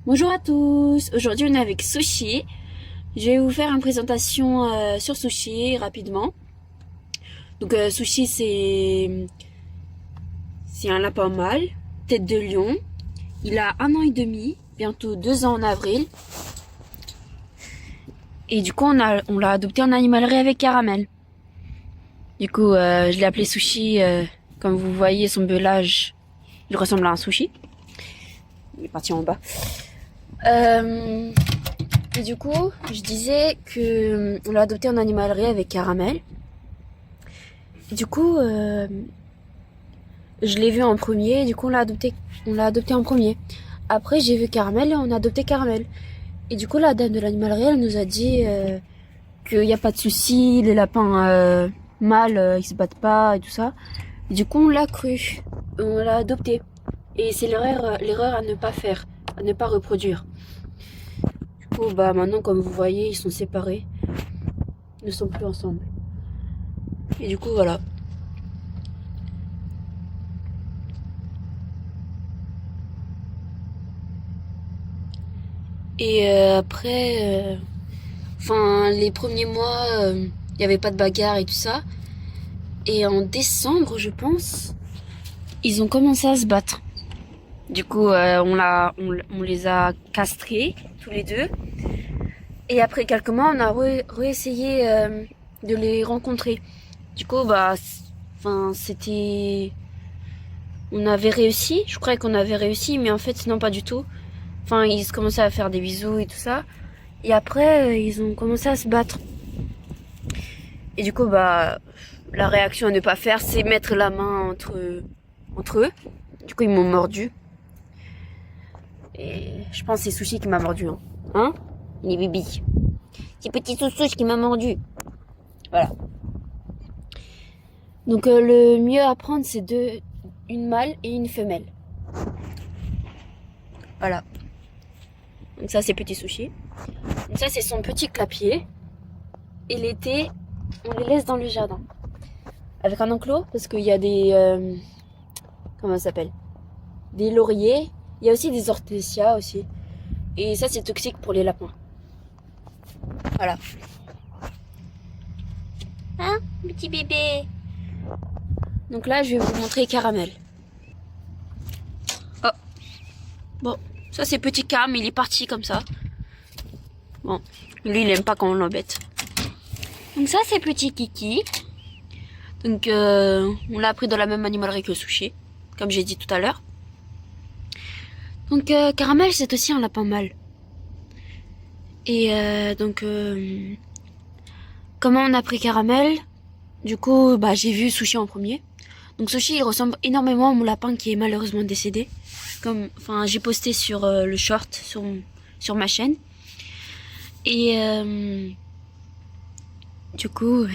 Bonjour à tous, aujourd'hui on est avec Sushi. Je vais vous faire une présentation sur Sushi rapidement. Donc Sushi c'est un lapin mâle, tête de lion. Il a 1 an et demi, bientôt 2 ans en avril. Et du coup on l'a adopté en animalerie avec Caramel. Du coup je l'ai appelé Sushi, comme vous voyez son belage, il ressemble à un sushi. Il est parti en bas. Et du coup, je disais que on l'a adopté en animalerie avec Caramel. Et du coup, je l'ai vu en premier. Et du coup, on l'a adopté en premier. Après, j'ai vu Caramel et on a adopté Caramel. Et du coup, la dame de l'animalerie, elle nous a dit qu'il n'y a pas de souci, les lapins mâles, ils se battent pas et tout ça. Et du coup, on l'a cru, on l'a adopté. Et c'est l'erreur à ne pas faire, à ne pas reproduire. Du coup, bah maintenant, comme vous voyez, ils sont séparés, ils ne sont plus ensemble. Et du coup, voilà. Et après, enfin, les premiers mois, il n'y avait pas de bagarre et tout ça. Et en décembre, je pense, ils ont commencé à se battre. Du coup, on les a castrés tous les deux. Et après quelques mois, on a réessayé de les rencontrer. Du coup, bah, enfin, on avait réussi. Je croyais qu'on avait réussi, mais en fait, non, pas du tout. Enfin, ils commençaient à faire des bisous et tout ça. Et après, ils ont commencé à se battre. Et du coup, bah, la réaction à ne pas faire, c'est mettre la main entre eux. Du coup, ils m'ont mordu. Et je pense que c'est Sushi qui m'a mordu. Hein, il est bibi. C'est petit Soussouche qui m'a mordu. Voilà. Donc, le mieux à prendre, c'est une mâle et une femelle. Voilà. Donc ça, c'est petit Sushi. Donc ça, c'est son petit clapier. Et l'été, on les laisse dans le jardin. Avec un enclos, parce qu'il y a des... comment ça s'appelle? Des lauriers. Il y a aussi des hortensias aussi. Et ça, c'est toxique pour les lapins. Voilà. Hein, petit bébé? Donc là, je vais vous montrer Caramel. Oh. Bon, ça c'est petit Cam, il est parti comme ça. Bon, lui, il aime pas quand on l'embête. Donc ça, c'est petit Kiki. Donc, on l'a pris dans la même animalerie que Sushi, comme j'ai dit tout à l'heure. Donc, Caramel, c'est aussi un lapin mâle. Et donc, comment on a pris Caramel? Du coup, bah, j'ai vu Sushi en premier. Donc, Sushi, il ressemble énormément à mon lapin qui est malheureusement décédé. Enfin, j'ai posté sur le short, sur ma chaîne. Et du coup,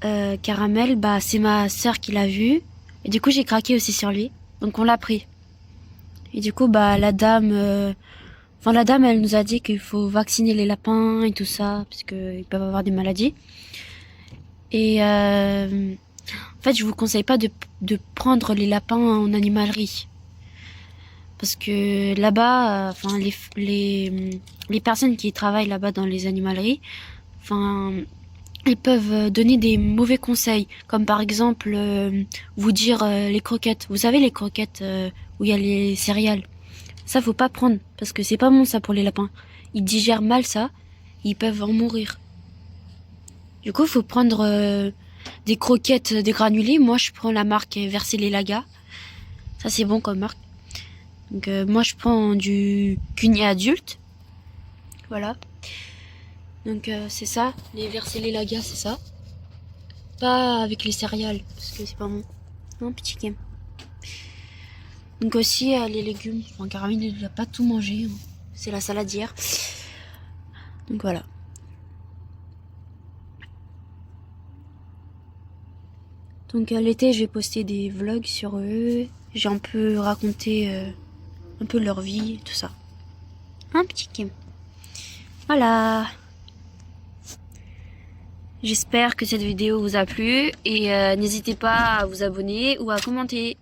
Caramel, bah, c'est ma sœur qui l'a vu. Et du coup, j'ai craqué aussi sur lui. Donc, on l'a pris. Et du coup, bah, la dame, elle nous a dit qu'il faut vacciner les lapins et tout ça, parce qu'ils peuvent avoir des maladies. Et en fait, je vous conseille pas de prendre les lapins en animalerie. Parce que là-bas, enfin, les personnes qui travaillent là-bas dans les animaleries, enfin, ils peuvent donner des mauvais conseils. Comme par exemple, vous dire les croquettes. Vous savez, les croquettes où il y a les céréales. Ça, faut pas prendre. Parce que c'est pas bon, ça, pour les lapins. Ils digèrent mal ça. Ils peuvent en mourir. Du coup, faut prendre des croquettes, des granulés. Moi, je prends la marque Versez Laga. Ça, c'est bon comme marque. Donc, moi, je prends du cunier adulte. Voilà. Donc, c'est ça. Les Versez Laga, c'est ça. Pas avec les céréales, parce que c'est pas bon. Non, petit game. Donc aussi, les légumes. Enfin, Caramel, il n'a pas tout mangé. Hein. C'est la saladière. Donc, voilà. Donc l'été, je vais poster des vlogs sur eux. J'ai un peu raconté un peu leur vie, tout ça. Un petit Kim. Voilà. J'espère que cette vidéo vous a plu et n'hésitez pas à vous abonner ou à commenter.